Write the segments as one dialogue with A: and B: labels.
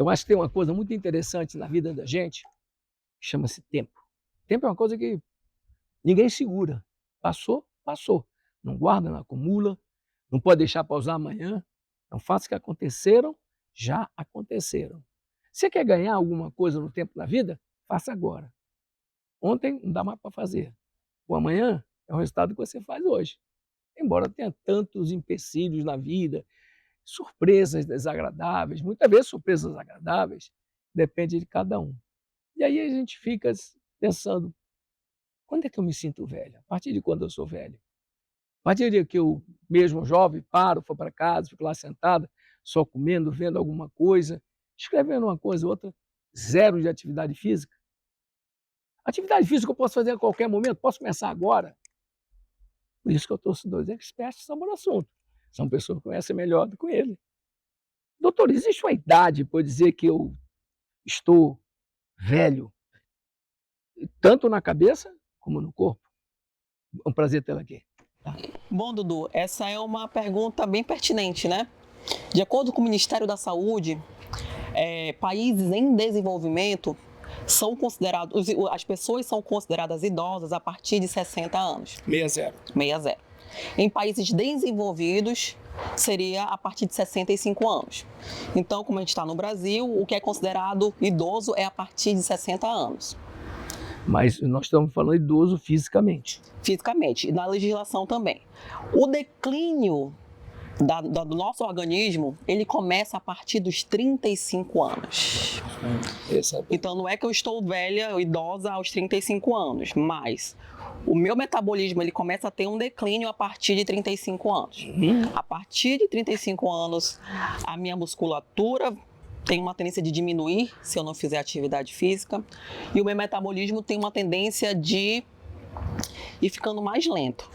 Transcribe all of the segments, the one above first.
A: Eu acho que tem uma coisa muito interessante na vida da gente, que chama-se tempo. Tempo é uma coisa que ninguém segura. Passou, passou. Não guarda, não acumula, não pode deixar para usar amanhã. São fatos que aconteceram, já aconteceram. Você quer ganhar alguma coisa no tempo da vida? Faça agora. Ontem não dá mais para fazer. O amanhã é o resultado que você faz hoje. Embora tenha tantos empecilhos na vida, surpresas desagradáveis, muitas vezes surpresas agradáveis, depende de cada um. E aí a gente fica pensando, quando é que eu me sinto velho? A partir de quando eu sou velho? A partir de que eu, mesmo jovem, paro, vou para casa, fico lá sentado, só comendo, vendo alguma coisa, escrevendo uma coisa ou outra, zero de atividade física. Atividade física eu posso fazer a qualquer momento, posso começar agora. Por isso que eu trouxe dois experts sobre o assunto. São pessoas que conhecem melhor do que ele. Doutor, existe uma idade para eu dizer que eu estou velho, tanto na cabeça como no corpo? É um prazer tê-la aqui. Tá?
B: Bom, Dudu, essa é uma pergunta bem pertinente, né? De acordo com o Ministério da Saúde, países em desenvolvimento são considerados, as pessoas são consideradas idosas a partir de 60 anos.
A: 60.
B: 60. Em países desenvolvidos, seria a partir de 65 anos. Então, como a gente está no Brasil, o que é considerado idoso é a partir de 60 anos.
A: Mas nós estamos falando idoso fisicamente.
B: Fisicamente, e na legislação também. O declínio do nosso organismo, ele começa a partir dos 35 anos. Então, não é que eu estou velha, idosa aos 35 anos, mas o meu metabolismo ele começa a ter um declínio a partir de 35 anos. A partir de 35 anos, a minha musculatura tem uma tendência de diminuir se eu não fizer atividade física, e o meu metabolismo tem uma tendência de ir ficando mais lento.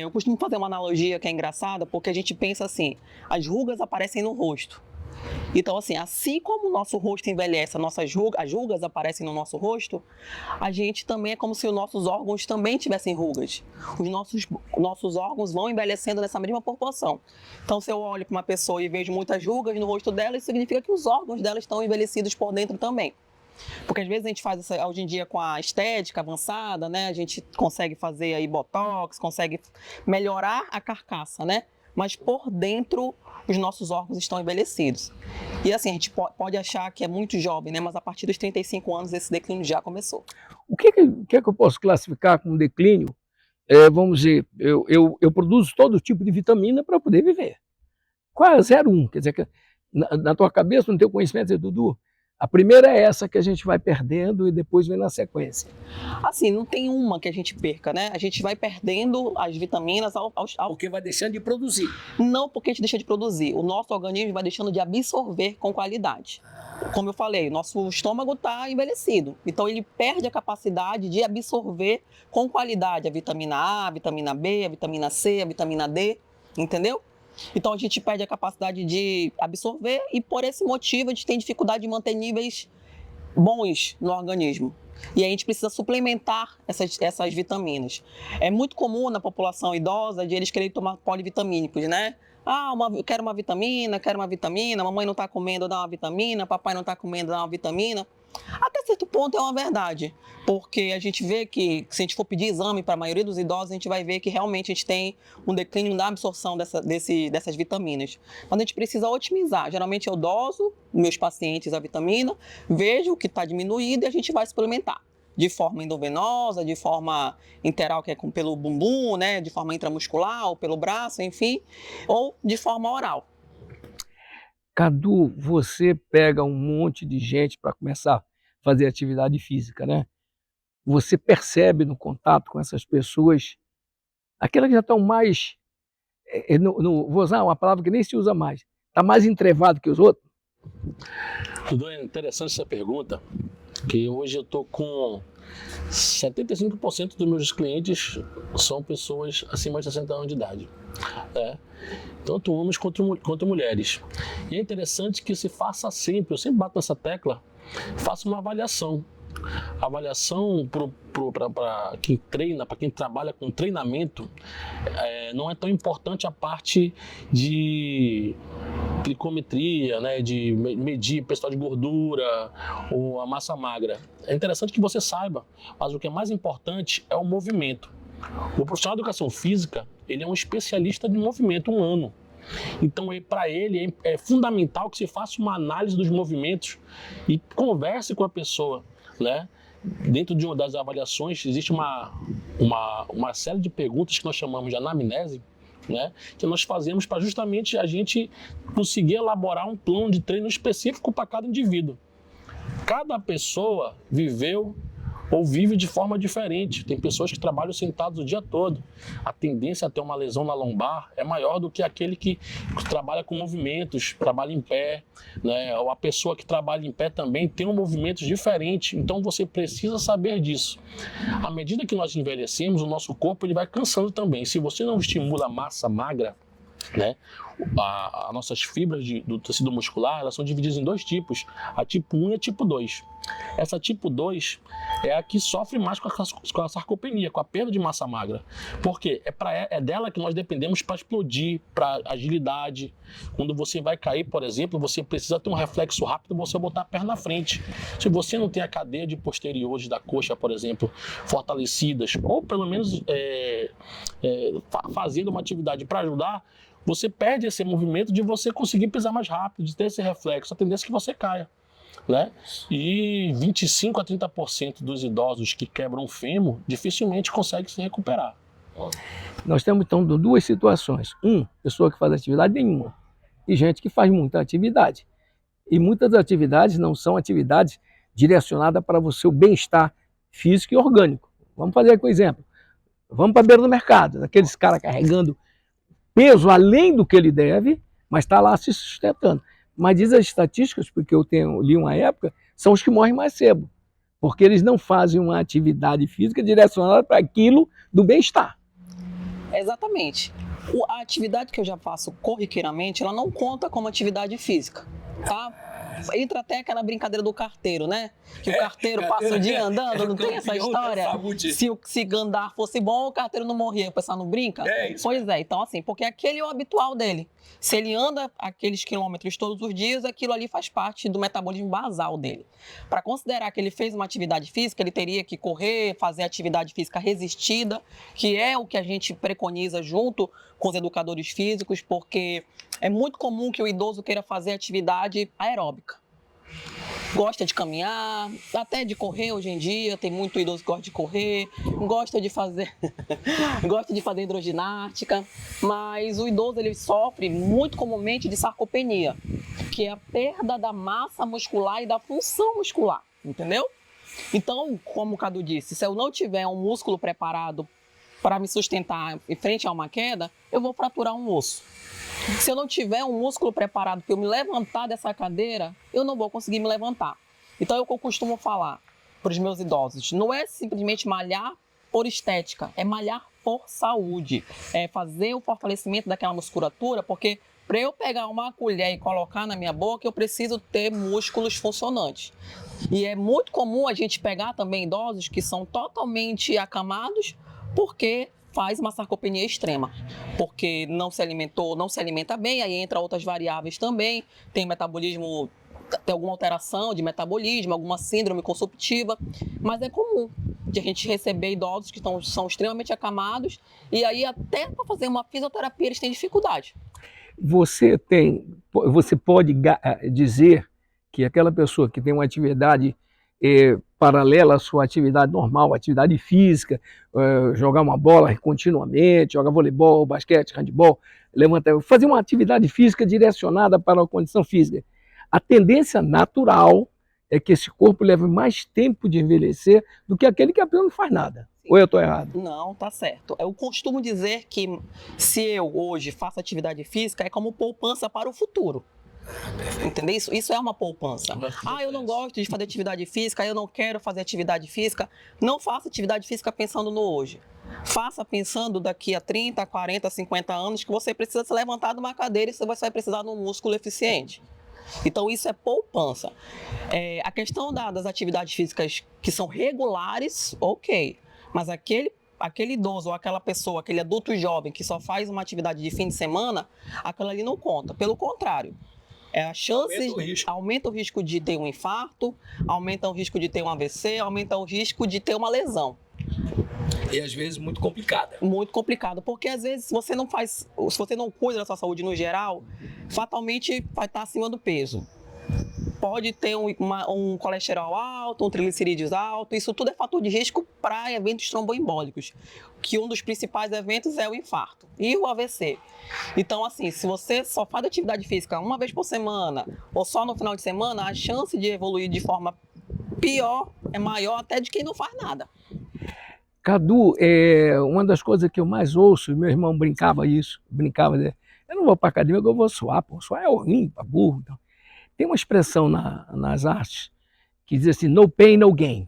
B: Eu costumo fazer uma analogia que é engraçada, porque a gente pensa assim, as rugas aparecem no rosto. Então, assim como o nosso rosto envelhece, as rugas aparecem no nosso rosto, a gente também é como se os nossos órgãos também tivessem rugas. Os nossos órgãos vão envelhecendo nessa mesma proporção. Então, se eu olho para uma pessoa e vejo muitas rugas no rosto dela, isso significa que os órgãos dela estão envelhecidos por dentro também. Porque às vezes a gente faz hoje em dia com a estética avançada, né? A gente consegue fazer aí botox, consegue melhorar a carcaça, né? Mas por dentro os nossos órgãos estão envelhecidos. E assim, a gente pode achar que é muito jovem, né? Mas a partir dos 35 anos esse declínio já começou.
A: O que é que eu posso classificar como declínio? Vamos dizer, eu produzo todo tipo de vitamina para poder viver. Qual é 0,1? Quer dizer, que na tua cabeça, no teu conhecimento, Dudu, a primeira é essa que a gente vai perdendo e depois vem na sequência.
B: Assim, não tem uma que a gente perca, né? A gente vai perdendo as vitaminas
A: Porque vai deixando de produzir.
B: Não porque a gente deixa de produzir. O nosso organismo vai deixando de absorver com qualidade. Como eu falei, nosso estômago está envelhecido. Então, ele perde a capacidade de absorver com qualidade a vitamina A, a vitamina B, a vitamina C, a vitamina D, entendeu? Então, a gente perde a capacidade de absorver e, por esse motivo, a gente tem dificuldade de manter níveis bons no organismo. E aí a gente precisa suplementar essas vitaminas. É muito comum na população idosa de eles quererem tomar polivitamínicos, né? Quero uma vitamina, mamãe não está comendo, dá uma vitamina, papai não está comendo, dá uma vitamina. Até certo ponto é uma verdade, porque a gente vê que, se a gente for pedir exame para a maioria dos idosos, a gente vai ver que realmente a gente tem um declínio na absorção dessas vitaminas. Mas a gente precisa otimizar. Geralmente eu doso meus pacientes a vitamina, vejo o que está diminuído e a gente vai suplementar. De forma endovenosa, de forma interal, que é pelo bumbum, né? De forma intramuscular, ou pelo braço, enfim, ou de forma oral.
A: Cadu, você pega um monte de gente para começar a fazer atividade física, né? Você percebe no contato com essas pessoas, aquelas que já estão mais, vou usar uma palavra que nem se usa mais, está mais entrevado que os outros?
C: Dudu, é interessante essa pergunta, que hoje eu estou com 75% dos meus clientes são pessoas acima de 60 anos de idade. Tanto homens quanto mulheres. E é interessante que se faça sempre, eu sempre bato nessa tecla, faça uma avaliação. A avaliação para quem treina, para quem trabalha com treinamento, não é tão importante a parte de glicometria, né, de medir percentual de gordura ou a massa magra. É interessante que você saiba, mas o que é mais importante é o movimento. O profissional de educação física, ele é um especialista de movimento humano. Então, para ele, é fundamental que se faça uma análise dos movimentos e converse com a pessoa, né? Dentro de uma das avaliações, existe uma série de perguntas que nós chamamos de anamnese, né? Que nós fazemos para justamente a gente conseguir elaborar um plano de treino específico para cada indivíduo. Cada pessoa viveu ou vive de forma diferente. Tem pessoas que trabalham sentados o dia todo. A tendência a ter uma lesão na lombar é maior do que aquele que trabalha com movimentos, trabalha em pé, né? Ou a pessoa que trabalha em pé também tem um movimento diferente. Então você precisa saber disso. À medida que nós envelhecemos, o nosso corpo ele vai cansando também. Se você não estimula a massa magra, né? As nossas fibras do tecido muscular, elas são divididas em 2 tipos, a tipo 1 e a tipo 2. Essa tipo 2 é a que sofre mais com a sarcopenia, com a perda de massa magra. Porque é dela que nós dependemos para explodir, para agilidade. Quando você vai cair, por exemplo, você precisa ter um reflexo rápido, você botar a perna na frente. Se você não tem a cadeia de posteriores da coxa, por exemplo, fortalecidas, ou pelo menos fazendo uma atividade para ajudar, você perde esse movimento de você conseguir pisar mais rápido, de ter esse reflexo, a tendência é que você caia, né? E 25 a 30% dos idosos que quebram o fêmur dificilmente conseguem se recuperar.
A: Nós temos então 2 situações. Pessoa que faz atividade nenhuma e gente que faz muita atividade. E muitas atividades não são atividades direcionadas para o seu bem-estar físico e orgânico. Vamos fazer aqui um exemplo. Vamos para a beira do mercado, aqueles caras carregando peso além do que ele deve, mas está lá se sustentando. Mas diz as estatísticas, porque eu li uma época, são os que morrem mais cedo, porque eles não fazem uma atividade física direcionada para aquilo do bem-estar.
B: Exatamente. A atividade que eu já faço corriqueiramente, ela não conta como atividade física, tá? Entra até aquela brincadeira do carteiro, né? Que o carteiro passa o dia andando, não tem essa história? Se andar fosse bom, o carteiro não morria, o pessoal não brinca?
A: É isso.
B: Pois é, então assim, porque aquele é o habitual dele. Se ele anda aqueles quilômetros todos os dias, aquilo ali faz parte do metabolismo basal dele. Para considerar que ele fez uma atividade física, ele teria que correr, fazer atividade física resistida, que é o que a gente preconiza junto com os educadores físicos, porque é muito comum que o idoso queira fazer atividade aeróbica. Gosta de caminhar, até de correr hoje em dia, tem muito idoso que gosta de correr, gosta de fazer hidroginástica, mas o idoso ele sofre muito comumente de sarcopenia, que é a perda da massa muscular e da função muscular, entendeu? Então, como o Cadu disse, se eu não tiver um músculo preparado para me sustentar em frente a uma queda, eu vou fraturar um osso. Se eu não tiver um músculo preparado para eu me levantar dessa cadeira, eu não vou conseguir me levantar. Então é o que eu costumo falar para os meus idosos. Não é simplesmente malhar por estética, é malhar por saúde. É fazer o fortalecimento daquela musculatura, porque para eu pegar uma colher e colocar na minha boca, eu preciso ter músculos funcionantes. E é muito comum a gente pegar também idosos que são totalmente acamados, porque faz uma sarcopenia extrema, porque não se alimentou, não se alimenta bem, aí entra outras variáveis também, tem metabolismo, tem alguma alteração de metabolismo, alguma síndrome consumptiva, mas é comum de a gente receber idosos que são extremamente acamados e aí até para fazer uma fisioterapia eles têm dificuldade.
A: Você pode dizer que aquela pessoa que tem uma atividade paralela à sua atividade normal, atividade física, jogar uma bola continuamente, jogar voleibol, basquete, handebol, fazer uma atividade física direcionada para a condição física. A tendência natural é que esse corpo leve mais tempo de envelhecer do que aquele que apenas não faz nada. Sim. Ou eu estou errado?
B: Não, tá certo. Eu costumo dizer que se eu hoje faço atividade física, é como poupança para o futuro. Entendeu? Isso é uma poupança. Eu não gosto de fazer atividade física, eu não quero fazer atividade física. Não faça atividade física pensando no hoje. Faça pensando daqui a 30, 40, 50 anos que você precisa se levantar de uma cadeira e você vai precisar de um músculo eficiente. Então isso é poupança. A questão das atividades físicas que são regulares, ok. Mas aquele idoso ou aquela pessoa, aquele adulto jovem que só faz uma atividade de fim de semana, aquela ali não conta. Pelo contrário, A chance
A: Aumenta o risco.
B: aumenta o risco de ter um infarto, aumenta o risco de ter um AVC, aumenta o risco de ter uma lesão.
A: E às vezes muito complicada.
B: Muito complicado, porque às vezes se você não cuida da sua saúde no geral, fatalmente vai estar acima do peso. Pode ter um colesterol alto, um triglicerídeos alto, isso tudo é fator de risco para eventos tromboembólicos, que um dos principais eventos é o infarto e o AVC. Então, assim, se você só faz atividade física uma vez por semana ou só no final de semana, a chance de evoluir de forma pior é maior até de quem não faz nada.
A: Cadu, uma das coisas que eu mais ouço, meu irmão brincava, né? Eu não vou para academia, eu vou suar, pô, suar é ruim para burro. Então. Tem uma expressão nas artes que diz assim, no pain, no gain.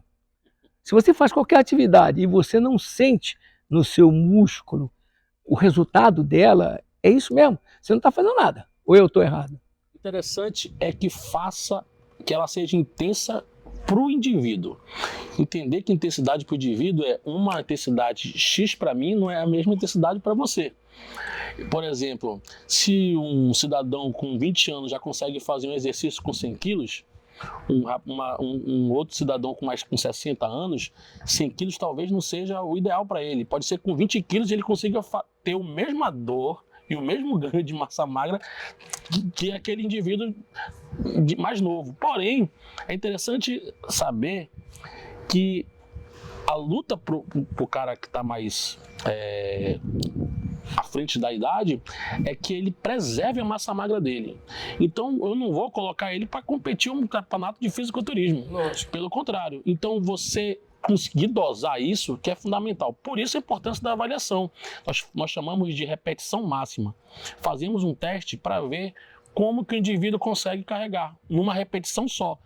A: Se você faz qualquer atividade e você não sente no seu músculo o resultado dela, é isso mesmo, você não está fazendo nada. Ou eu estou errado?
C: Interessante é que faça que ela seja intensa para o indivíduo. Entender que intensidade para o indivíduo é uma intensidade X para mim, não é a mesma intensidade para você. Por exemplo, se um cidadão com 20 anos já consegue fazer um exercício com 100 quilos, um outro cidadão com 60 anos, 100 quilos talvez não seja o ideal para ele. Pode ser com 20 quilos ele consiga ter a mesma dor e o mesmo ganho de massa magra que aquele indivíduo mais novo. Porém, é interessante saber que a luta pro cara que está mais à frente da idade é que ele preserve a massa magra dele. Então eu não vou colocar ele para competir um campeonato de fisiculturismo.
A: Lógico.
C: Pelo contrário. Então você conseguir dosar isso que é fundamental. Por isso a importância da avaliação. Nós chamamos de repetição máxima. Fazemos um teste para ver como que o indivíduo consegue carregar numa repetição só.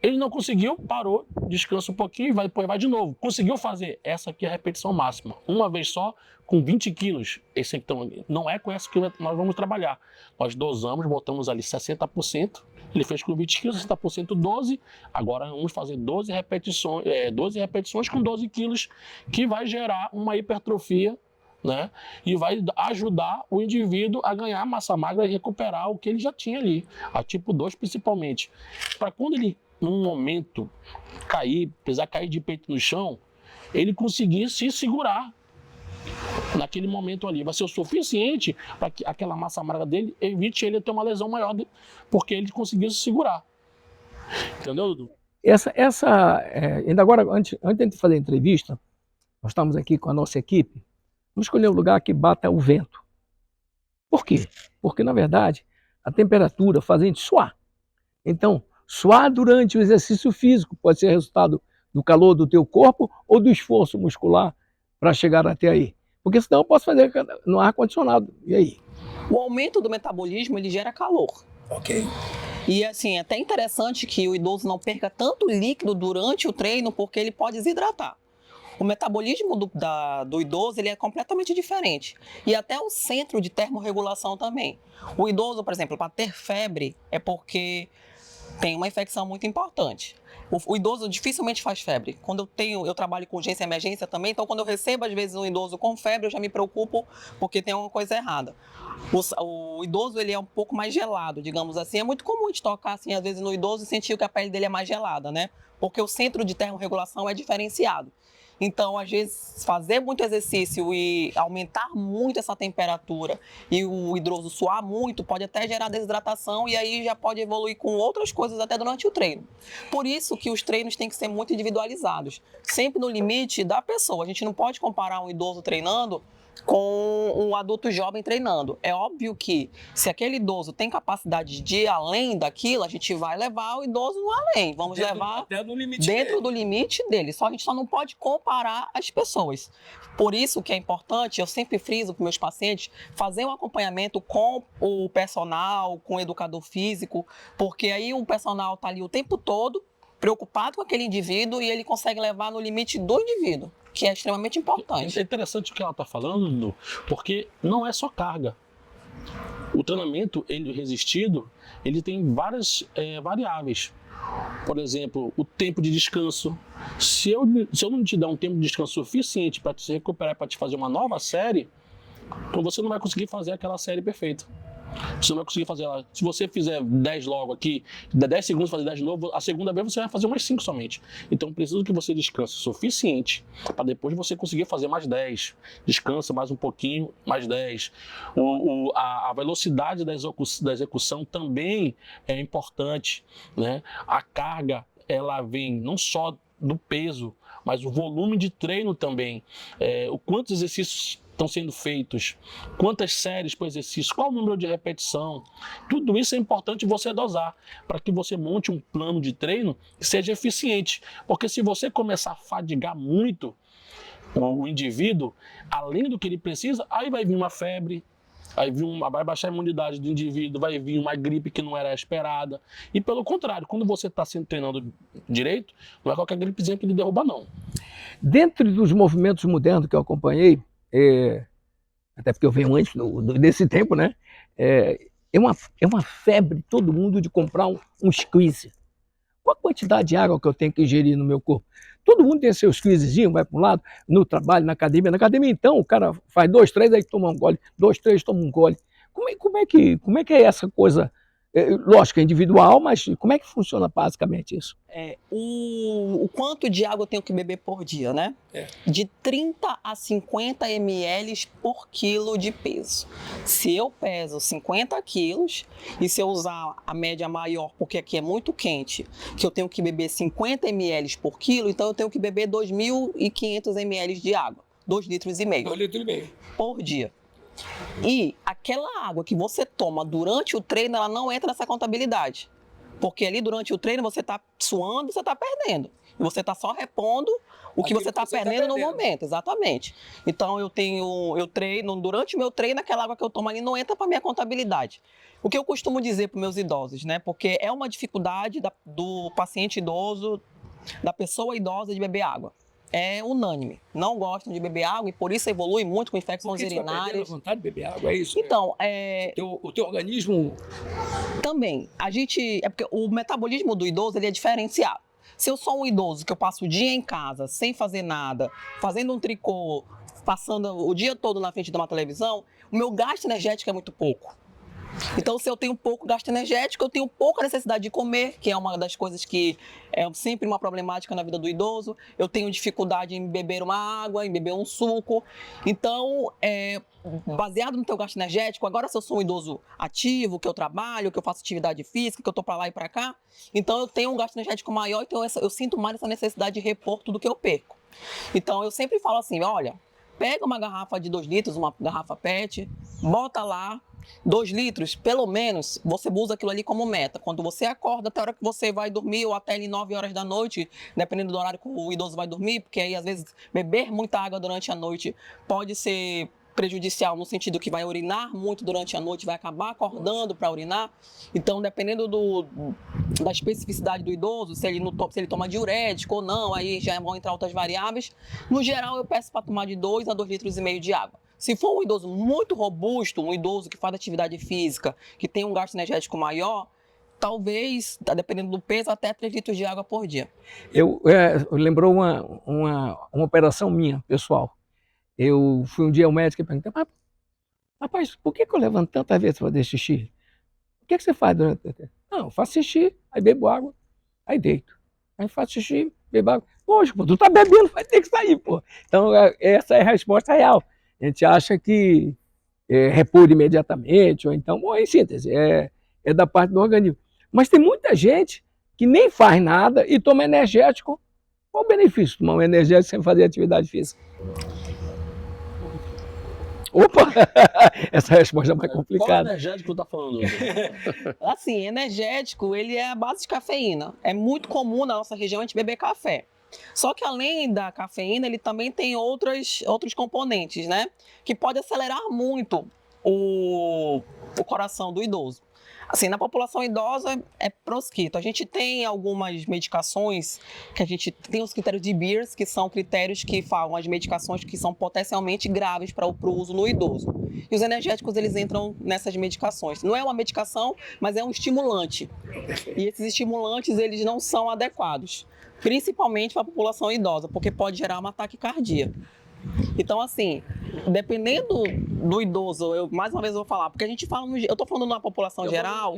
C: Ele não conseguiu, parou, descansa um pouquinho, depois vai de novo. Conseguiu fazer? Essa aqui é a repetição máxima. Uma vez só, com 20 quilos. Esse então, não é com essa que nós vamos trabalhar. Nós dosamos, botamos ali 60%. Ele fez com 20 quilos, 60%, 12. Agora vamos fazer 12 repetições com 12 quilos, que vai gerar uma hipertrofia, né? E vai ajudar o indivíduo a ganhar massa magra e recuperar o que ele já tinha ali. A tipo 2 principalmente. Para quando ele, num momento, precisar cair de peito no chão, ele conseguir se segurar naquele momento ali. Vai ser o suficiente para que aquela massa magra dele evite ele ter uma lesão maior, porque ele conseguiu se segurar. Entendeu, Dudu?
A: Ainda agora, antes de fazer a entrevista, nós estamos aqui com a nossa equipe, vamos escolher um lugar que bata o vento. Por quê? Porque, na verdade, a temperatura faz a gente suar. Então, suar durante o exercício físico pode ser resultado do calor do teu corpo ou do esforço muscular para chegar até aí. Porque senão eu posso fazer no ar-condicionado. E aí?
B: O aumento do metabolismo, ele gera calor.
A: Ok.
B: E assim, é até interessante que o idoso não perca tanto líquido durante o treino, porque ele pode desidratar. O metabolismo do idoso ele é completamente diferente. E até o centro de termorregulação também. O idoso, por exemplo, para ter febre, é porque tem uma infecção muito importante. O idoso dificilmente faz febre. Quando eu trabalho com urgência e emergência também, então quando eu recebo às vezes um idoso com febre, eu já me preocupo porque tem alguma coisa errada. O idoso ele é um pouco mais gelado, digamos assim. É muito comum a gente tocar assim, às vezes no idoso e sentir que a pele dele é mais gelada, né? Porque o centro de termorregulação é diferenciado. Então, às vezes, fazer muito exercício e aumentar muito essa temperatura e o idoso suar muito pode até gerar desidratação e aí já pode evoluir com outras coisas até durante o treino. Por isso que os treinos têm que ser muito individualizados, sempre no limite da pessoa. A gente não pode comparar um idoso treinando com um adulto jovem treinando. É óbvio que se aquele idoso tem capacidade de ir além daquilo, a gente vai levar o idoso no além. Vamos levar
A: até no limite
B: dentro
A: dele.
B: do limite dele. A gente só não pode comparar as pessoas. Por isso que é importante, eu sempre friso para meus pacientes, fazer um acompanhamento com o personal, com o educador físico, porque aí o personal está ali o tempo todo preocupado com aquele indivíduo e ele consegue levar no limite do indivíduo, que é extremamente importante.
C: É interessante o que ela está falando, Dudu, porque não é só carga. O treinamento resistido, ele tem várias variáveis. Por exemplo, o tempo de descanso. Se eu não te dar um tempo de descanso suficiente para te recuperar, para te fazer uma nova série, então você não vai conseguir fazer aquela série perfeita. Você não vai conseguir fazer ela. Se você fizer 10 logo aqui, der 10 segundos fazer 10 de novo, a segunda vez você vai fazer umas 5 somente. Então preciso que você descanse o suficiente para depois você conseguir fazer mais 10. Descansa mais um pouquinho, mais 10. A velocidade da execução também é importante, né? A carga, ela vem não só do peso, mas o volume de treino também. O quantos exercícios estão sendo feitos, quantas séries por exercício, qual o número de repetição, tudo isso é importante você dosar, para que você monte um plano de treino que seja eficiente, porque se você começar a fadigar muito o indivíduo, além do que ele precisa, aí vai vir uma febre, vai baixar a imunidade do indivíduo, vai vir uma gripe que não era esperada, e pelo contrário, quando você está se treinando direito, não é qualquer gripezinha que lhe derruba não.
A: Dentro dos movimentos modernos que eu acompanhei, até porque eu venho antes desse tempo, né? É uma febre todo mundo de comprar um squeeze. Qual a quantidade de água que eu tenho que ingerir no meu corpo? Todo mundo tem seus squeezezinhos, vai para um lado, no trabalho, na academia. Na academia, então, o cara faz 2, 3, aí toma um gole, 2, 3, toma um gole. Como é que é essa coisa? Lógico, é individual, mas como é que funciona basicamente isso?
B: O quanto de água eu tenho que beber por dia, né? De 30 a 50 ml por quilo de peso. Se eu peso 50 quilos e se eu usar a média maior, porque aqui é muito quente, que eu tenho que beber 50 ml por quilo, então eu tenho que beber 2.500 ml de água. 2,5 litros.
A: 2,5 litros.
B: Por dia. E aquela água que você toma durante o treino, ela não entra nessa contabilidade. Porque ali durante o treino você está suando, você está perdendo. E você está só repondo o que você está perdendo no momento, exatamente. Então eu treino, durante o meu treino, aquela água que eu tomo ali não entra para minha contabilidade. O que eu costumo dizer para os meus idosos, né? Porque é uma dificuldade do paciente idoso, da pessoa idosa de beber água. É unânime, não gostam de beber água e por isso evolui muito com infecções urinárias.
A: Você vontade de beber água, é isso?
B: Então,
A: o teu organismo...
B: Também, é porque o metabolismo do idoso ele é diferenciado. Se eu sou um idoso que eu passo o dia em casa, sem fazer nada, fazendo um tricô, passando o dia todo na frente de uma televisão, o meu gasto energético é muito pouco. Então, se eu tenho pouco gasto energético, eu tenho pouca necessidade de comer, que é uma das coisas que é sempre uma problemática na vida do idoso. Eu tenho dificuldade em beber uma água, em beber um suco. Então, baseado no teu gasto energético, agora se eu sou um idoso ativo, que eu trabalho, que eu faço atividade física, que eu estou para lá e para cá, então eu tenho um gasto energético maior, então eu sinto mais essa necessidade de repor tudo que eu perco. Então, eu sempre falo assim, olha, pega uma garrafa de 2 litros, uma garrafa PET, bota lá, 2 litros, pelo menos, você usa aquilo ali como meta. Quando você acorda, até a hora que você vai dormir, ou até ali 9 horas da noite, dependendo do horário que o idoso vai dormir, porque aí, às vezes, beber muita água durante a noite pode ser prejudicial, no sentido que vai urinar muito durante a noite, vai acabar acordando para urinar. Então, dependendo da especificidade do idoso, se ele toma diurético ou não, aí já vão entrar outras variáveis. No geral, eu peço para tomar de 2 a 2,5 litros de água. Se for um idoso muito robusto, um idoso que faz atividade física, que tem um gasto energético maior, talvez, dependendo do peso, até 3 litros de água por dia.
A: Lembrou uma operação minha, pessoal. Eu fui um dia ao médico e perguntei, rapaz, por que eu levanto tantas vezes para fazer xixi? O que você faz durante o tempo? Não, eu faço xixi, aí bebo água, aí deito. Aí faço xixi, bebo água. Poxa, pô, tu tá bebendo, vai ter que sair, pô. Então, essa é a resposta real. A gente acha que repor imediatamente, ou então, bom, em síntese, é da parte do organismo. Mas tem muita gente que nem faz nada e toma energético. Qual o benefício de tomar um energético sem fazer atividade física? Opa! Essa resposta é mais complicada.
C: Qual energético tu tá falando?
B: Assim, energético, ele é a base de cafeína. É muito comum na nossa região a gente beber café. Só que além da cafeína, ele também tem outros componentes, né? Que pode acelerar muito o coração do idoso. Assim, na população idosa é proscrito. A gente tem algumas medicações que a gente tem os critérios de Beers, que são critérios que falam as medicações que são potencialmente graves para o uso no idoso. E os energéticos, eles entram nessas medicações. Não é uma medicação, mas é um estimulante. E esses estimulantes, eles não são adequados, principalmente para a população idosa, porque pode gerar um ataque cardíaco. Então, assim, dependendo do idoso, eu mais uma vez vou falar, porque a gente fala, eu tô falando na população geral,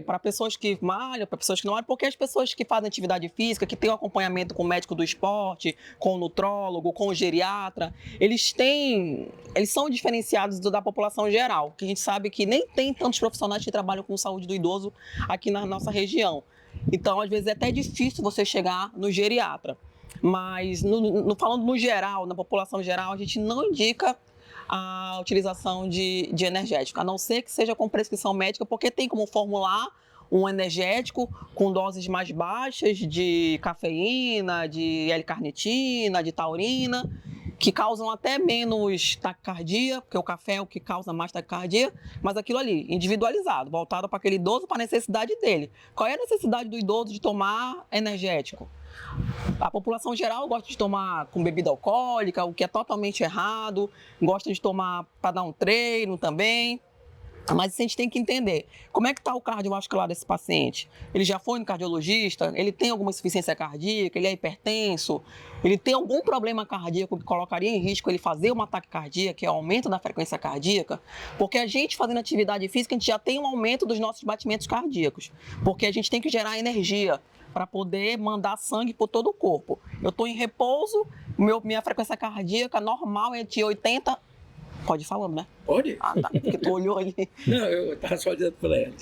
B: para pessoas que malham, para pessoas que não malham, porque as pessoas que fazem atividade física, que têm um acompanhamento com o médico do esporte, com o nutrólogo, com o geriatra, eles são diferenciados da população geral, que a gente sabe que nem tem tantos profissionais que trabalham com saúde do idoso aqui na nossa região. Então, às vezes, é até difícil você chegar no geriatra. Mas, falando no geral, na população geral, a gente não indica a utilização de energético, a não ser que seja com prescrição médica, porque tem como formular um energético com doses mais baixas de cafeína, de L-carnitina, de taurina, que causam até menos taquicardia, porque o café é o que causa mais taquicardia, mas aquilo ali, individualizado, voltado para aquele idoso, para a necessidade dele. Qual é a necessidade do idoso de tomar energético? A população geral gosta de tomar com bebida alcoólica, o que é totalmente errado, gosta de tomar para dar um treino também. Mas a gente tem que entender, como é que está o cardiovascular desse paciente? Ele já foi no cardiologista? Ele tem alguma insuficiência cardíaca? Ele é hipertenso? Ele tem algum problema cardíaco que colocaria em risco ele fazer uma taquicardia, que é o aumento da frequência cardíaca? Porque a gente fazendo atividade física, a gente já tem um aumento dos nossos batimentos cardíacos, porque a gente tem que gerar energia para poder mandar sangue por todo o corpo. Eu estou em repouso, minha frequência cardíaca normal é de 80... Pode ir falando, né?
A: Pode?
B: Ah, tá. Porque tu olhou ali.
A: Não, eu estava só dizendo para ela.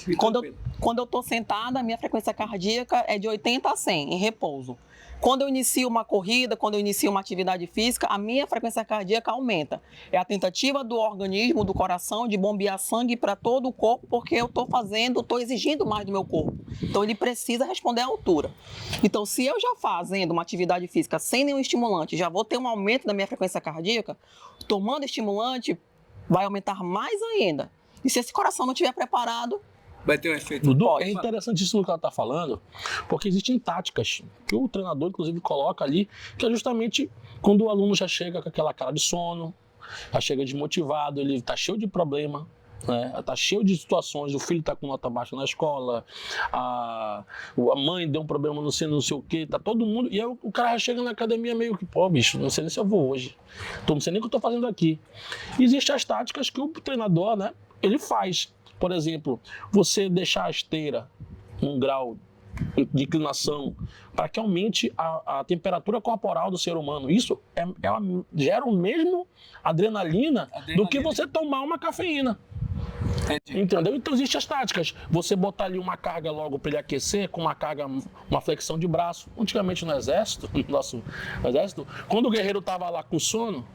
B: Quando eu estou sentada, a minha frequência cardíaca é de 80 a 100, em repouso. Quando eu inicio uma corrida, quando eu inicio uma atividade física, a minha frequência cardíaca aumenta. É a tentativa do organismo, do coração, de bombear sangue para todo o corpo, porque eu estou exigindo mais do meu corpo. Então, ele precisa responder à altura. Então, se eu já fazendo uma atividade física sem nenhum estimulante, já vou ter um aumento da minha frequência cardíaca, tomando estimulante, vai aumentar mais ainda. E se esse coração não estiver preparado,
A: vai ter um efeito.
C: Dudu, é interessante isso que ela está falando, porque existem táticas que o treinador, inclusive, coloca ali, que é justamente quando o aluno já chega com aquela cara de sono, já chega desmotivado, ele está cheio de problema, né? Está cheio de situações, o filho está com nota baixa na escola, a mãe deu um problema não sei o que, tá todo mundo, e aí o cara já chega na academia meio que, pô, bicho, não sei nem se eu vou hoje, não sei nem o que eu estou fazendo aqui. E existem as táticas que o treinador, né, ele faz. Por exemplo, você deixar a esteira num grau de inclinação para que aumente a temperatura corporal do ser humano. Isso gera o mesmo adrenalina do que você tomar uma cafeína. Entendi. Entendeu? Então existem as táticas. Você botar ali uma carga logo para ele aquecer, com uma flexão de braço. Antigamente no exército, quando o guerreiro estava lá com sono,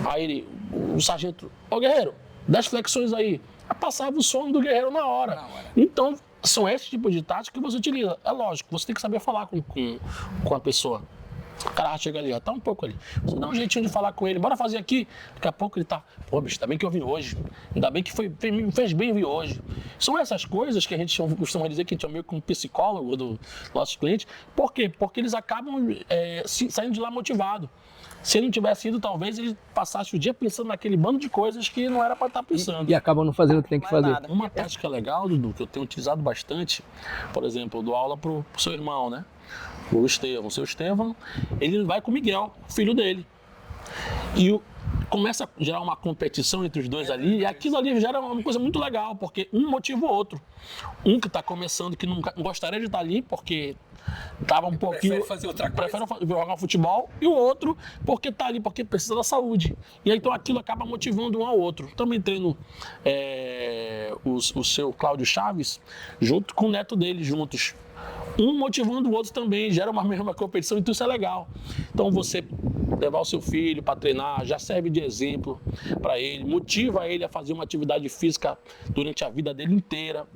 C: aí o sargento, ô guerreiro, 10 flexões aí. Passava o sono do guerreiro na hora. Então, são esse tipo de tática que você utiliza. É lógico, você tem que saber falar com a pessoa. O cara chega ali, ó, tá um pouco ali. Você dá um jeitinho de falar com ele, bora fazer aqui. Daqui a pouco ele tá, pô, bicho, ainda bem que eu vim hoje. Ainda bem que me fez bem vir hoje. São essas coisas que a gente costuma dizer que a gente é meio como psicólogo dos nossos clientes. Por quê? Porque eles acabam saindo de lá motivados. Se ele não tivesse ido, talvez ele passasse o dia pensando naquele bando de coisas que não era para estar pensando.
A: E acaba não fazendo o que tem que fazer.
B: Nada.
C: Uma tática legal, Dudu, que eu tenho utilizado bastante, por exemplo, eu dou aula pro seu irmão, né? O Estevão. O seu Estevão, ele vai com o Miguel, filho dele. E começa a gerar uma competição entre os dois ali, e aquilo ali gera uma coisa muito legal, porque um motiva o outro. Um que está começando, que não gostaria de estar ali, porque estava um pouquinho...
A: Prefere fazer outra coisa.
C: Prefere jogar futebol, e o outro porque está ali, porque precisa da saúde. E aí, então aquilo acaba motivando um ao outro. Também treino o seu Cláudio Chaves, junto com o neto dele, juntos. Um motivando o outro também, gera uma mesma competição, então isso é legal. Então você levar o seu filho para treinar, já serve de exemplo para ele, motiva ele a fazer uma atividade física durante a vida dele inteira,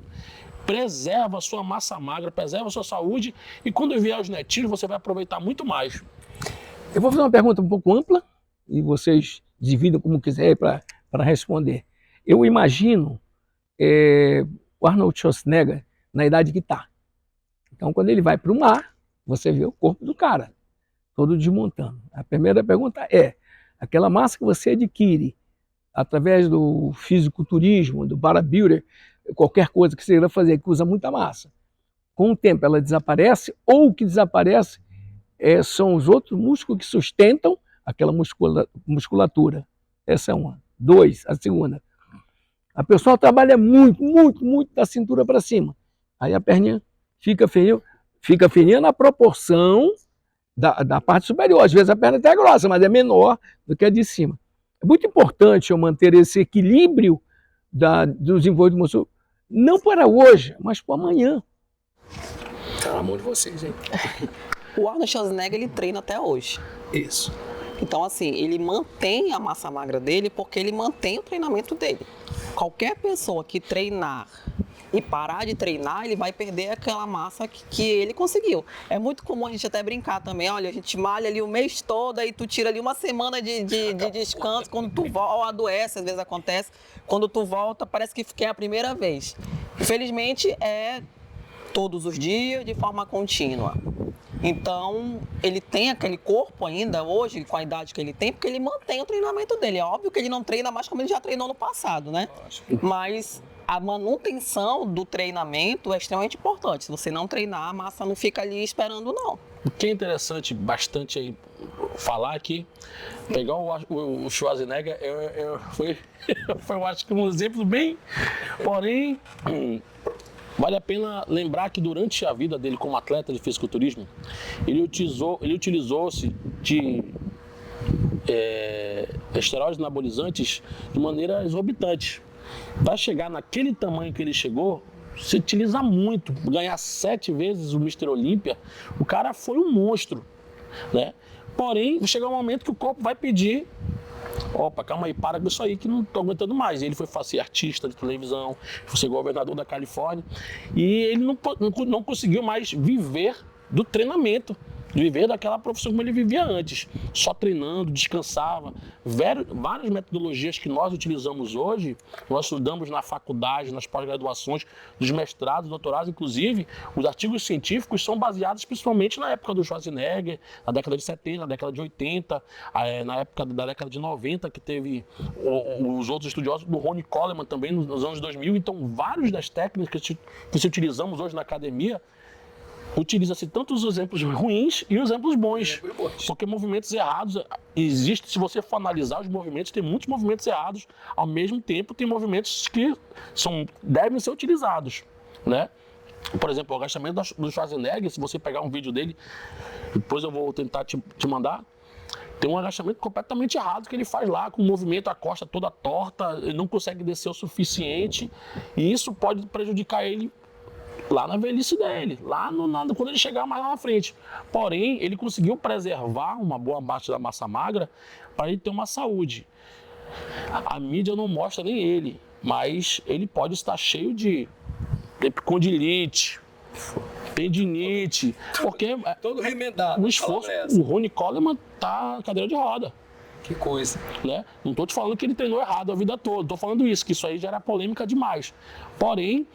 C: preserva a sua massa magra, preserva a sua saúde, e quando vier os netinhos você vai aproveitar muito mais.
A: Eu vou fazer uma pergunta um pouco ampla e vocês dividam como quiser para responder. Eu imagino o Arnold Schwarzenegger na idade que está. Então, quando ele vai para o mar, você vê o corpo do cara, todo desmontando. A primeira pergunta é, aquela massa que você adquire através do fisiculturismo, do bodybuilder, qualquer coisa que você vai fazer que usa muita massa, com o tempo ela desaparece, ou o que desaparece são os outros músculos que sustentam aquela musculatura. Essa é uma. 2, a segunda. A pessoa trabalha muito, muito, muito da cintura para cima. Aí a perninha fica fininha na proporção da parte superior. Às vezes a perna até é grossa, mas é menor do que a de cima. É muito importante eu manter esse equilíbrio do desenvolvimento muscular, não para hoje, mas para amanhã.
C: Pelo amor de vocês, hein?
B: O Arnold Schwarzenegger, ele treina até hoje.
C: Isso.
B: Então, assim, ele mantém a massa magra dele porque ele mantém o treinamento dele. Qualquer pessoa que treinar e parar de treinar, ele vai perder aquela massa que ele conseguiu. É muito comum a gente até brincar também, olha, a gente malha ali o mês todo, aí tu tira ali uma semana de descanso, quando tu volta, ou adoece, às vezes acontece, quando tu volta, parece que é a primeira vez. Infelizmente, é todos os dias, de forma contínua. Então, ele tem aquele corpo ainda hoje, com a idade que ele tem, porque ele mantém o treinamento dele. É óbvio que ele não treina mais como ele já treinou no passado, né? Mas a manutenção do treinamento é extremamente importante. Se você não treinar, a massa não fica ali esperando, não.
C: O que é interessante bastante aí falar aqui, pegar o Schwarzenegger foi, eu acho que um exemplo bem, porém, vale a pena lembrar que durante a vida dele como atleta de fisiculturismo, ele utilizou-se de esteroides anabolizantes de maneira exorbitante. Para chegar naquele tamanho que ele chegou, se utiliza muito, ganhar 7 vezes o Mr. Olímpia, o cara foi um monstro, né? Porém, chega um momento que o corpo vai pedir, opa, calma aí, para com isso aí que não estou aguentando mais. Ele foi ser artista de televisão, foi ser governador da Califórnia, e ele não conseguiu mais viver do treinamento, viver daquela profissão como ele vivia antes, só treinando, descansava. Várias metodologias que nós utilizamos hoje, nós estudamos na faculdade, nas pós-graduações, dos mestrados, doutorados, inclusive, os artigos científicos são baseados principalmente na época do Schwarzenegger, na década de 70, na década de 80, na época da década de 90, que teve os outros estudiosos, do Ronnie Coleman também, nos anos 2000. Então, várias das técnicas que se utilizamos hoje na academia, utiliza-se tanto os exemplos ruins e os exemplos bons, porque movimentos errados existem. Se você for analisar os movimentos, tem muitos movimentos errados, ao mesmo tempo tem movimentos que devem ser utilizados, né? Por exemplo, o agachamento do Schwarzenegger, se você pegar um vídeo dele, depois eu vou tentar te mandar, tem um agachamento completamente errado que ele faz lá, com o movimento, a costa toda torta, ele não consegue descer o suficiente, e isso pode prejudicar ele lá na velhice dele, quando ele chegar mais lá na frente. Porém, ele conseguiu preservar uma boa parte da massa magra para ele ter uma saúde. A mídia não mostra nem ele, mas ele pode estar cheio de epicondilite, tendinite, porque
A: todo remendado.
C: o esforço, o Ronnie Coleman tá na cadeira de roda.
A: Que coisa.
C: Né? Não estou te falando que ele treinou errado a vida toda, estou falando isso, que isso aí gera polêmica demais. Porém,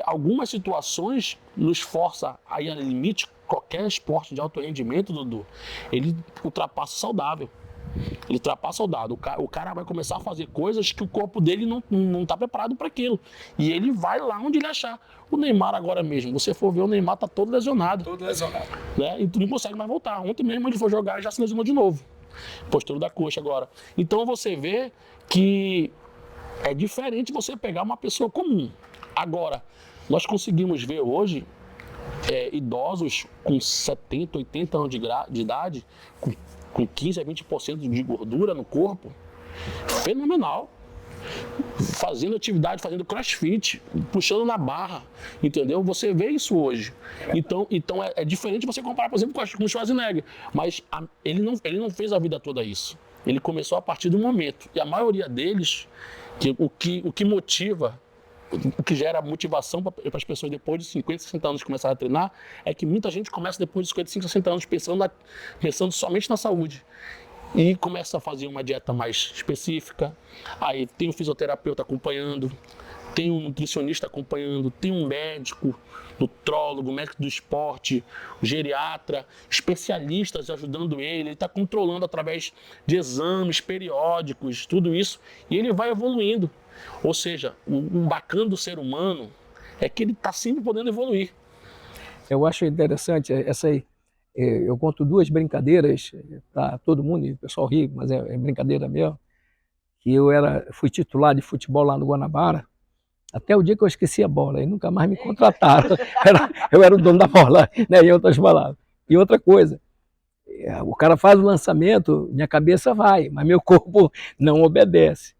C: algumas situações nos força a ir ao limite. Qualquer esporte de alto rendimento, Dudu, ele ultrapassa o saudável. Ele ultrapassa o saudável. O cara vai começar a fazer coisas que o corpo dele não está preparado para aquilo. E ele vai lá onde ele achar. O Neymar agora mesmo, você for ver, o Neymar está todo lesionado. Todo lesionado. Né? E tu não consegue mais voltar. Ontem mesmo ele foi jogar e já se lesionou de novo. Postura da coxa agora. Então você vê que é diferente você pegar uma pessoa comum. Agora, nós conseguimos ver hoje idosos com 70, 80 anos de idade, com 15 a 20% de gordura no corpo, fenomenal. Fazendo atividade, fazendo crossfit, puxando na barra, entendeu? Você vê isso hoje. Então é diferente você comparar, por exemplo, com o Schwarzenegger. Mas ele não fez a vida toda isso. Ele começou a partir do momento. E a maioria deles, o que motiva, o que gera motivação para as pessoas depois de 50, 60 anos começar a treinar, é que muita gente começa depois de 55, 60 anos pensando somente na saúde. E começa a fazer uma dieta mais específica, aí tem um fisioterapeuta acompanhando, tem um nutricionista acompanhando, tem um médico, nutrólogo, médico do esporte, geriatra, especialistas ajudando ele está controlando através de exames periódicos, tudo isso, e ele vai evoluindo. Ou seja, o bacana do ser humano é que ele está sempre podendo evoluir.
A: Eu acho interessante Eu conto 2 brincadeiras para todo mundo, e o pessoal ri, mas é brincadeira mesmo, que fui titular de futebol lá no Guanabara, até o dia que eu esqueci a bola, e nunca mais me contrataram. Eu era o dono da bola, né, em outras palavras. E outra coisa, o cara faz o lançamento, minha cabeça vai, mas meu corpo não obedece.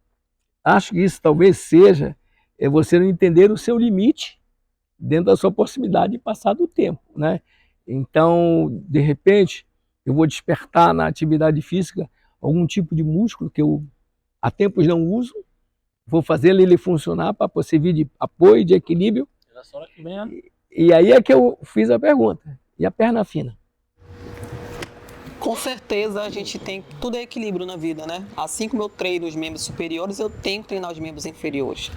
A: Acho que isso talvez seja você não entender o seu limite dentro da sua possibilidade de passar do tempo, né? Então, de repente, eu vou despertar na atividade física algum tipo de músculo que eu há tempos não uso, vou fazer ele funcionar para servir de apoio, de equilíbrio. E aí é que eu fiz a pergunta. E a perna fina?
B: Com certeza a gente tem, tudo é equilíbrio na vida, né? Assim como eu treino os membros superiores, eu tenho que treinar os membros inferiores.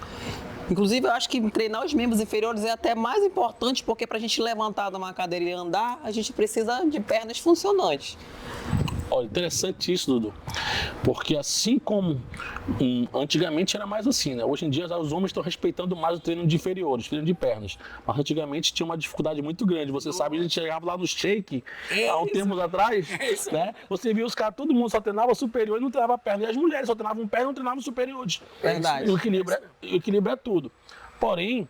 B: Inclusive, eu acho que treinar os membros inferiores é até mais importante, porque para a gente levantar de uma cadeira e andar, a gente precisa de pernas funcionantes.
C: Olha, interessante isso, Dudu, porque assim como antigamente era mais assim, né? Hoje em dia os homens estão respeitando mais o treino de inferiores, treino de pernas, mas antigamente tinha uma dificuldade muito grande. Você sabe, a gente chegava lá no shake, há um tempos atrás, né? Você via os caras, todo mundo só treinava superior e não treinava perna, e as mulheres só treinavam perna e não treinavam superiores.
B: Verdade.
C: O equilíbrio é tudo. Porém,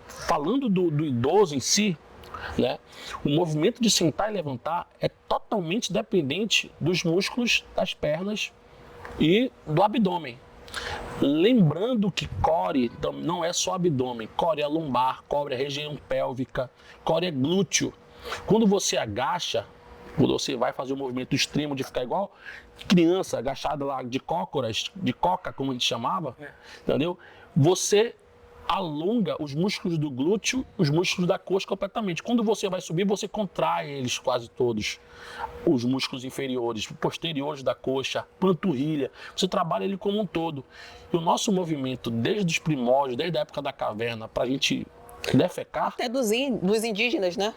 C: falando do idoso em si, né? O movimento de sentar e levantar é totalmente dependente dos músculos das pernas e do abdômen. Lembrando que core não é só abdômen, core é lombar, core é região pélvica, core é glúteo. Quando você agacha, quando você vai fazer o movimento extremo de ficar igual criança agachada lá de cócoras, de coca, como a gente chamava, entendeu? Você alonga os músculos do glúteo, os músculos da coxa completamente. Quando você vai subir, você contrai eles quase todos. Os músculos inferiores, posteriores da coxa, panturrilha. Você trabalha ele como um todo. E o nosso movimento, desde os primórdios, desde a época da caverna, para a gente defecar...
B: Até dos indígenas, né?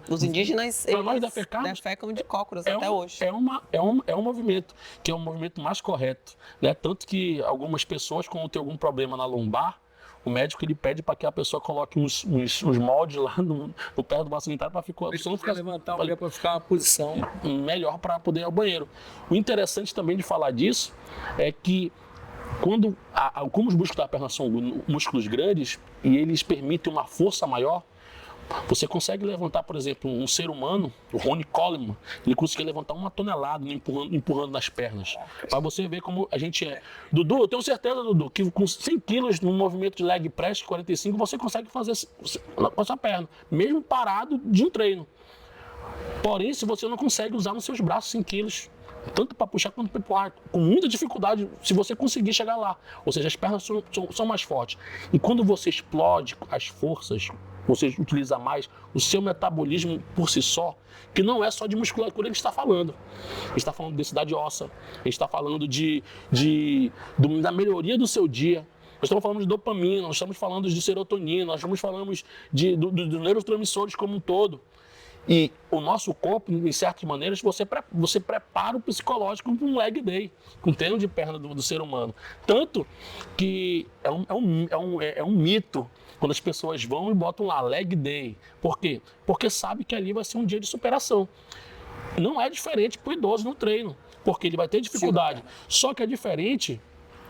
B: Os indígenas, eles defecam de cócoras até hoje.
C: É um movimento, que é um movimento mais correto, né? Tanto que algumas pessoas, quando tem algum problema na lombar, o médico ele pede para que a pessoa coloque uns moldes lá no pé do vaso sanitário para ficar
A: levantar o pé para ficar uma posição
C: melhor para poder ir ao banheiro. O interessante também de falar disso é que como os músculos da perna são músculos grandes e eles permitem uma força maior, você consegue levantar, por exemplo, um ser humano, o Ronnie Coleman, ele conseguia levantar 1 tonelada empurrando nas pernas. Para você ver como a gente é. Dudu, eu tenho certeza, Dudu, que com 100 quilos no movimento de leg press 45, você consegue fazer com a sua perna, mesmo parado de um treino. Porém, se você não consegue usar nos seus braços 100 quilos, tanto para puxar quanto para empurrar, com muita dificuldade, se você conseguir chegar lá. Ou seja, as pernas são mais fortes. E quando você explode as forças, você utiliza mais o seu metabolismo por si só, que não é só de musculatura que a gente está falando. A gente está falando de densidade óssea, a gente está falando da melhoria do seu dia. Nós estamos falando de dopamina, nós estamos falando de serotonina, nós estamos falando dos neurotransmissores como um todo. E o nosso corpo, em certas maneiras, você prepara o psicológico para um leg day, com o treino de perna do ser humano. Tanto que é um mito quando as pessoas vão e botam lá leg day. Por quê? Porque sabe que ali vai ser um dia de superação. Não é diferente para o idoso no treino, porque ele vai ter dificuldade. Só que é diferente,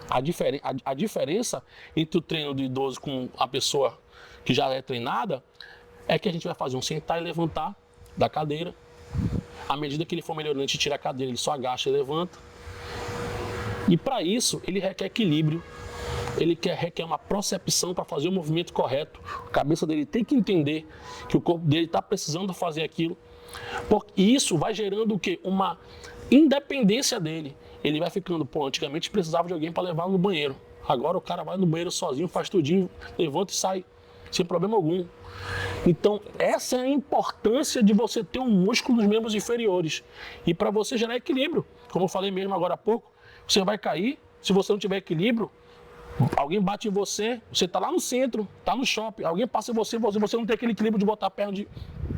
C: a diferença entre o treino do idoso com a pessoa que já é treinada é que a gente vai fazer um sentar e levantar da cadeira. À medida que ele for melhorando, a gente tira a cadeira, ele só agacha e levanta. E para isso, ele requer equilíbrio, ele requer uma procepção para fazer o movimento correto. A cabeça dele tem que entender que o corpo dele está precisando fazer aquilo. E isso vai gerando o quê? Uma independência dele. Ele vai ficando, antigamente precisava de alguém para levar no banheiro. Agora o cara vai no banheiro sozinho, faz tudinho, levanta e sai, sem problema algum. Então, essa é a importância de você ter um músculo nos membros inferiores. E para você gerar equilíbrio, como eu falei mesmo agora há pouco, você vai cair, se você não tiver equilíbrio, alguém bate em você, você está lá no centro, está no shopping, alguém passa em você não tem aquele equilíbrio de botar a perna de...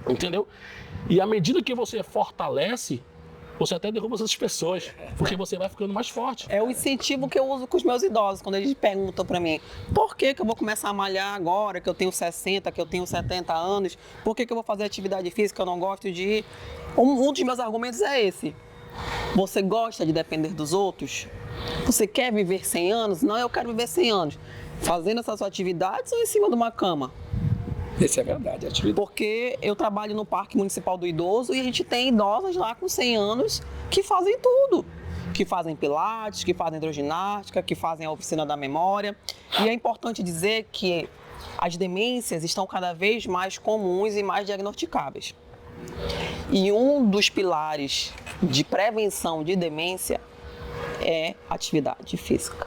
C: Entendeu? E à medida que você fortalece você até derruba essas pessoas, porque você vai ficando mais forte.
B: É o incentivo que eu uso com os meus idosos, quando eles perguntam para mim, por que eu vou começar a malhar agora, que eu tenho 60, que eu tenho 70 anos, por que eu vou fazer atividade física, que eu não gosto de ir? Um dos meus argumentos é esse. Você gosta de depender dos outros? Você quer viver 100 anos? Não, eu quero viver 100 anos. Fazendo essas atividades ou em cima de uma cama?
A: Isso é verdade, atividade.
B: Porque eu trabalho no Parque Municipal do Idoso e a gente tem idosas lá com 100 anos que fazem tudo. Que fazem pilates, que fazem hidroginástica, que fazem a oficina da memória. E é importante dizer que as demências estão cada vez mais comuns e mais diagnosticáveis. E um dos pilares de prevenção de demência é atividade física.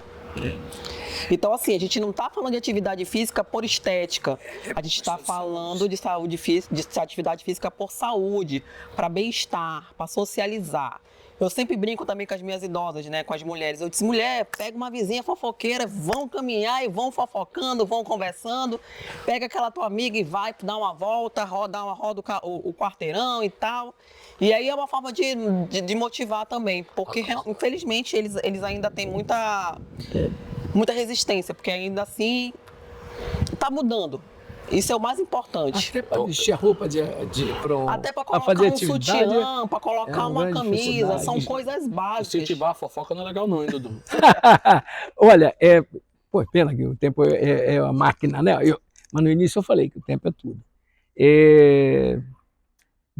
B: Então, assim, a gente não está falando de atividade física por estética, a gente está falando de saúde física, de atividade física por saúde, para bem-estar, para socializar. Eu sempre brinco também com as minhas idosas, né, com as mulheres. Eu disse, mulher, pega uma vizinha fofoqueira, vão caminhar e vão fofocando, vão conversando. Pega aquela tua amiga e vai dar uma volta, roda o quarteirão e tal. E aí é uma forma de motivar também, porque infelizmente eles ainda têm muita resistência, porque ainda assim está mudando. Isso é o mais importante.
A: Até para vestir a roupa
B: até para colocar um sutiã, para colocar uma camisa, são coisas básicas.
C: Incentivar a fofoca não é legal não, hein, Dudu?
A: Olha, pô, pena que o tempo é a máquina, né? Mas no início eu falei que o tempo é tudo.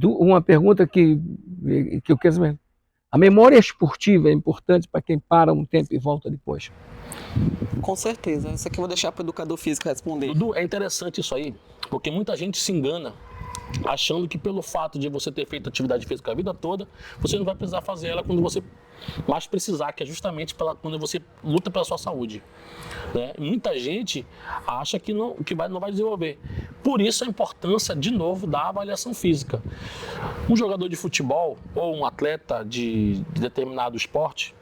A: Uma pergunta que eu quero saber. A memória esportiva é importante para quem para um tempo e volta depois?
B: Com certeza. Isso aqui eu vou deixar para o educador físico responder.
C: Dudu, é interessante isso aí, porque muita gente se engana achando que pelo fato de você ter feito atividade física a vida toda, você não vai precisar fazer ela quando você mais precisar, que é justamente quando você luta pela sua saúde. Né? Muita gente acha que não vai desenvolver. Por isso a importância, de novo, da avaliação física. Um jogador de futebol ou um atleta de determinado esporte,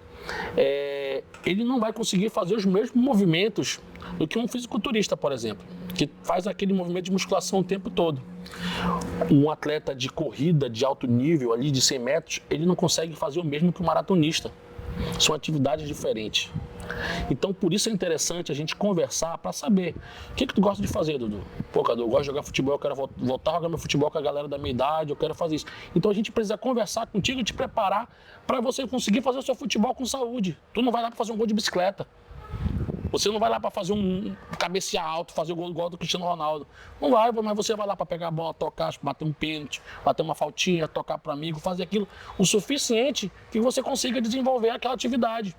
C: ele não vai conseguir fazer os mesmos movimentos do que um fisiculturista, por exemplo, que faz aquele movimento de musculação o tempo todo. Um atleta de corrida de alto nível, ali de 100 metros, ele não consegue fazer o mesmo que um maratonista. São atividades diferentes. Então, por isso é interessante a gente conversar para saber o que tu gosta de fazer, Dudu. Pô, Cadu, eu gosto de jogar futebol, eu quero voltar a jogar meu futebol com a galera da minha idade, eu quero fazer isso. Então, a gente precisa conversar contigo e te preparar para você conseguir fazer o seu futebol com saúde. Tu não vai lá para fazer um gol de bicicleta. Você não vai lá para fazer um cabecear alto, fazer o gol igual do Cristiano Ronaldo. Não vai, mas você vai lá para pegar a bola, tocar, bater um pênalti, bater uma faltinha, tocar para amigo, fazer aquilo o suficiente que você consiga desenvolver aquela atividade.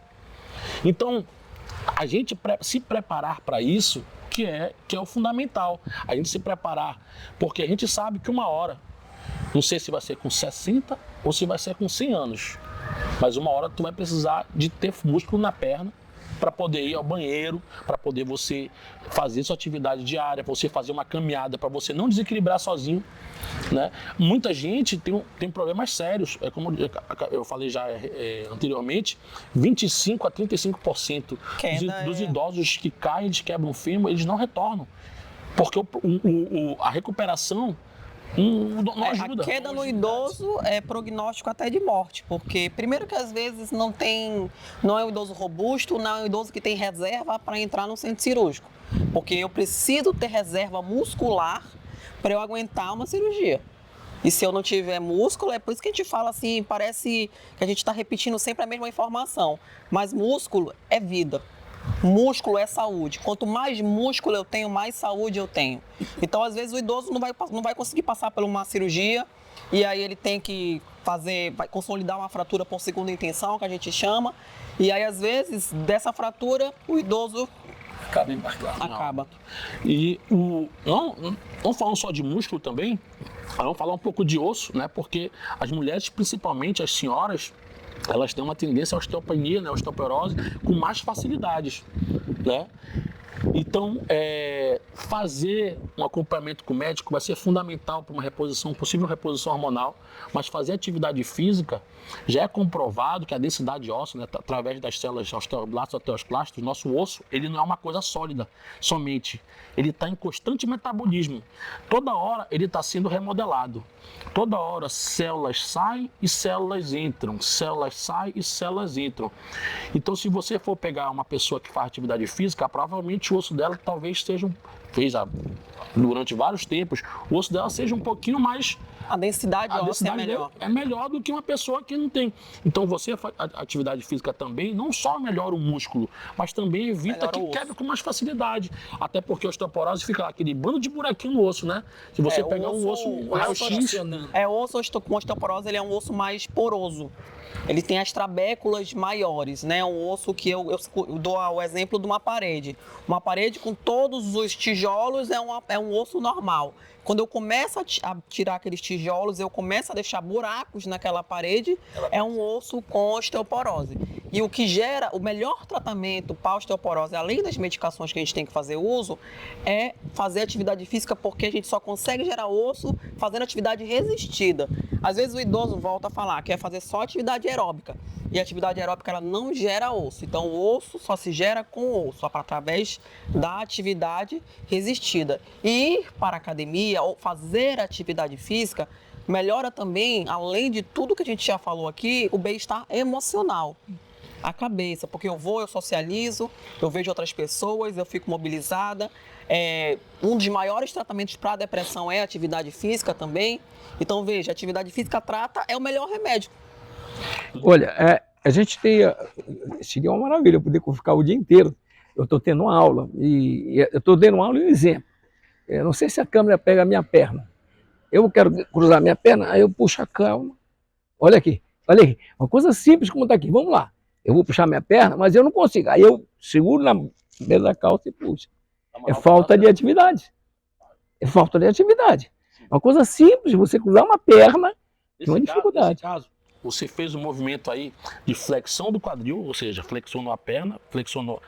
C: Então, a gente se preparar para isso, que é o fundamental. A gente se preparar, porque a gente sabe que uma hora, não sei se vai ser com 60 ou se vai ser com 100 anos, mas uma hora tu vai precisar de ter músculo na perna para poder ir ao banheiro, para poder você fazer sua atividade diária, para você fazer uma caminhada, para você não desequilibrar sozinho. Né? Muita gente tem problemas sérios, como eu falei já anteriormente, 25% a 35% dos idosos que caem, eles quebram o fêmur, eles não retornam, porque a recuperação não ajuda.
B: A queda no idoso é prognóstico até de morte, porque primeiro que às vezes não é um idoso robusto, não é um idoso que tem reserva para entrar no centro cirúrgico, porque eu preciso ter reserva muscular para eu aguentar uma cirurgia. E se eu não tiver músculo, é por isso que a gente fala assim, parece que a gente está repetindo sempre a mesma informação, mas músculo é vida. Músculo é saúde. Quanto mais músculo eu tenho, mais saúde eu tenho. Então, às vezes, o idoso não vai conseguir passar por uma cirurgia e aí ele tem que vai consolidar uma fratura por segunda intenção, que a gente chama. E aí, às vezes, dessa fratura, o idoso acaba.
C: E não falando só de músculo também, vamos falar um pouco de osso, né? Porque as mulheres, principalmente as senhoras, elas têm uma tendência à osteopenia, né, osteoporose, com mais facilidades, né? Então, fazer um acompanhamento com o médico vai ser fundamental para uma reposição, possível reposição hormonal, mas fazer atividade física já é comprovado que a densidade óssea, né, através das células osteoblastos e osteoclastos, nosso osso, ele não é uma coisa sólida somente. Ele está em constante metabolismo. Toda hora ele está sendo remodelado. Toda hora células saem e células entram. Células saem e células entram. Então, se você for pegar uma pessoa que faz atividade física, provavelmente o osso dela talvez durante vários tempos, o osso dela seja um pouquinho mais...
B: A densidade óssea é melhor.
C: É melhor do que uma pessoa que não tem. Então, você faz atividade física também, não só melhora o músculo, mas também evita que quebre com mais facilidade. Até porque a osteoporose fica lá, aquele bando de buraquinho no osso, né? Se você pegar um osso, um raio-x...
B: O osso com osteoporose, ele é um osso mais poroso. Ele tem as trabéculas maiores, né? Um osso que eu dou o exemplo de uma parede. Uma parede com todos os tijolos é um osso normal. Quando eu começo a tirar aqueles tijolos, eu começo a deixar buracos naquela parede, é um osso com osteoporose. E o que gera o melhor tratamento para a osteoporose, além das medicações que a gente tem que fazer uso, é fazer atividade física, porque a gente só consegue gerar osso fazendo atividade resistida. Às vezes o idoso volta a falar que quer fazer só atividade aeróbica. E a atividade aeróbica ela não gera osso. Então o osso só se gera com osso, através da atividade resistida. E ir para a academia ou fazer atividade física melhora também, além de tudo que a gente já falou aqui, o bem-estar emocional. A cabeça, porque eu socializo, eu vejo outras pessoas, eu fico mobilizada. Um dos maiores tratamentos para a depressão é a atividade física também. Então veja, a atividade física é o melhor remédio.
A: Olha, a gente seria uma maravilha poder ficar o dia inteiro. Eu estou tendo uma aula, e eu estou dando uma aula e um exemplo. Eu não sei se a câmera pega a minha perna. Eu quero cruzar a minha perna, aí eu puxo a calma. Olha aqui, uma coisa simples como está aqui. Vamos lá. Eu vou puxar minha perna, mas eu não consigo. Aí eu seguro na beira da calça e puxo. É falta de atividade. É falta de atividade. Uma coisa simples, você cruzar uma perna, é uma dificuldade.
C: Nesse caso, você fez um movimento aí de flexão do quadril, ou seja, flexionou a perna, flexionou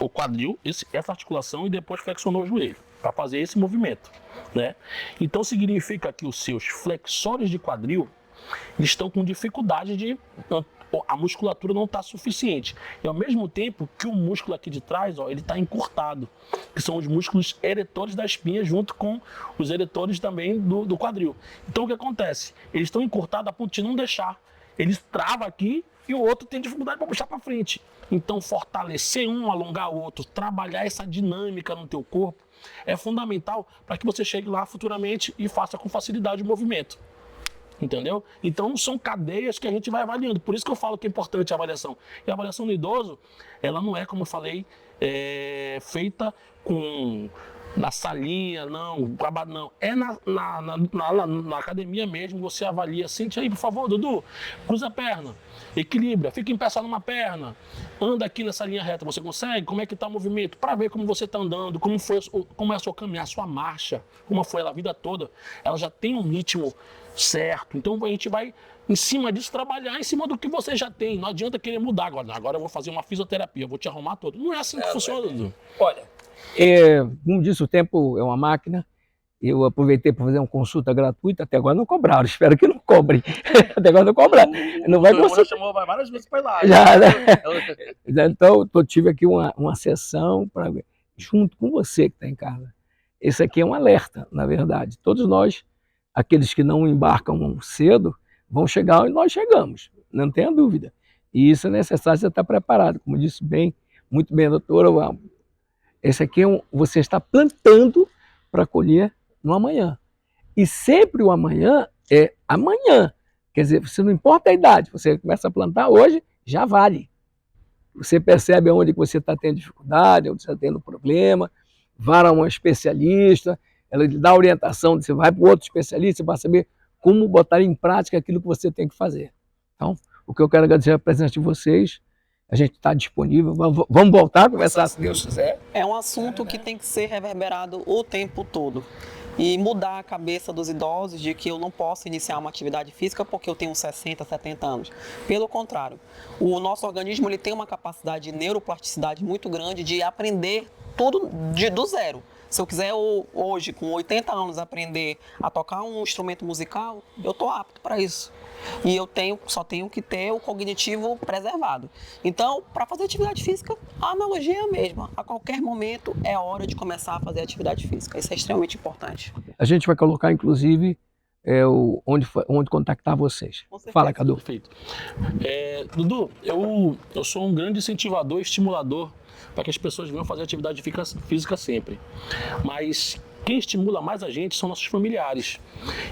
C: o quadril, essa articulação, e depois flexionou o joelho, para fazer esse movimento, né? Então significa que os seus flexores de quadril estão com dificuldade a musculatura não está suficiente. E ao mesmo tempo que o músculo aqui de trás, ele está encurtado, que são os músculos eretores da espinha junto com os eretores também do quadril. Então o que acontece? Eles estão encurtados a ponto de não deixar. Eles travam aqui e o outro tem dificuldade para puxar para frente. Então fortalecer um, alongar o outro, trabalhar essa dinâmica no teu corpo é fundamental para que você chegue lá futuramente e faça com facilidade o movimento. Entendeu? Então são cadeias que a gente vai avaliando. Por isso que eu falo que é importante a avaliação. E a avaliação do idoso, ela não é, como eu falei, feita na salinha, não. É na academia mesmo, você avalia. Sente aí, por favor, Dudu, cruza a perna, equilibra, fica em pé só numa perna, anda aqui nessa linha reta, você consegue? Como é que está o movimento? Para ver como você está andando, como é a sua caminhar, a sua marcha, como foi ela a vida toda. Ela já tem um ritmo certo, então a gente vai em cima disso trabalhar em cima do que você já tem. Não adianta querer mudar agora eu vou fazer uma fisioterapia, eu vou te arrumar todo. Não é assim que funciona, Dudu.
A: Olha, como disse, o tempo é uma máquina. Eu aproveitei para fazer uma consulta gratuita, até agora não cobraram, espero que não cobrem. Até agora não cobraram. Não vai consulta.
C: Chamou várias vezes para ir lá.
A: Já, né? Então, eu tive aqui uma sessão junto com você que está em casa. Esse aqui é um alerta, na verdade. Todos nós, aqueles que não embarcam cedo, vão chegar onde nós chegamos, não tenha dúvida. E isso é necessário você estar preparado, como disse muito bem a doutora. Esse aqui você está plantando para colher no amanhã. E sempre o amanhã é amanhã. Quer dizer, você não importa a idade, você começa a plantar hoje, já vale. Você percebe onde você está tendo dificuldade, onde você está tendo problema, vá a um especialista, ela lhe dá orientação, você vai para o outro especialista para saber como botar em prática aquilo que você tem que fazer. Então, o que eu quero agradecer a presença de vocês, a gente está disponível, vamos voltar a conversar, se Deus quiser.
B: É um assunto que tem que ser reverberado o tempo todo. E mudar a cabeça dos idosos de que eu não posso iniciar uma atividade física porque eu tenho 60, 70 anos. Pelo contrário, o nosso organismo ele tem uma capacidade de neuroplasticidade muito grande de aprender tudo do zero. Se eu quiser hoje, com 80 anos, aprender a tocar um instrumento musical, eu estou apto para isso. E eu só tenho que ter o cognitivo preservado. Então, para fazer atividade física, a analogia é a mesma. A qualquer momento é hora de começar a fazer atividade física. Isso é extremamente importante.
A: A gente vai colocar, inclusive, onde contactar vocês. Fala, Cadu.
C: Perfeito. Dudu, eu sou um grande incentivador, estimulador para que as pessoas venham fazer atividade física sempre. Mas quem estimula mais a gente são nossos familiares.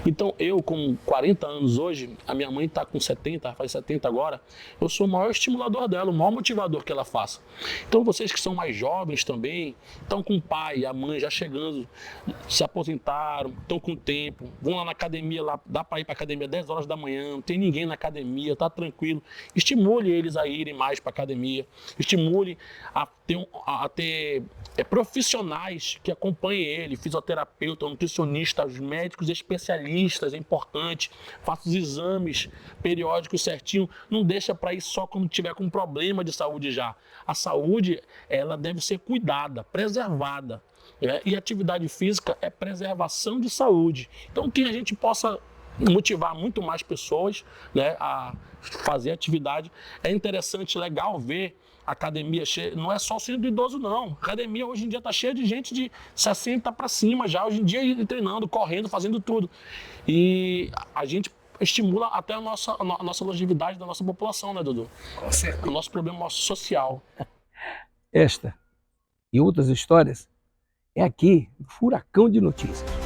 C: Então eu, com 40 anos hoje, a minha mãe está com 70, faz 70 agora, eu sou o maior estimulador dela, o maior motivador que ela faça. Então vocês que são mais jovens também, estão com o pai e a mãe já chegando, se aposentaram, estão com tempo, vão lá na academia, lá, dá para ir para a academia 10 horas da manhã, não tem ninguém na academia, tá tranquilo. Estimule eles a irem mais para a academia, estimule a ter profissionais que acompanhem ele, fisioterapeuta, nutricionista, os médicos especialistas, é importante. Faça os exames periódicos certinho, não deixa para ir só quando tiver com problema de saúde já. A saúde, ela deve ser cuidada, preservada. E atividade física é preservação de saúde. Então, que a gente possa motivar muito mais pessoas, né, a fazer atividade. É interessante, legal ver a academia cheia, não é só o centro do idoso não, a academia hoje em dia está cheia de gente de 60 para cima já, hoje em dia treinando, correndo, fazendo tudo. E a gente estimula até a nossa longevidade da nossa população, né, Dudu?
A: Com certeza.
C: O nosso problema social.
A: Esta e outras histórias é aqui, no Furacão de Notícias.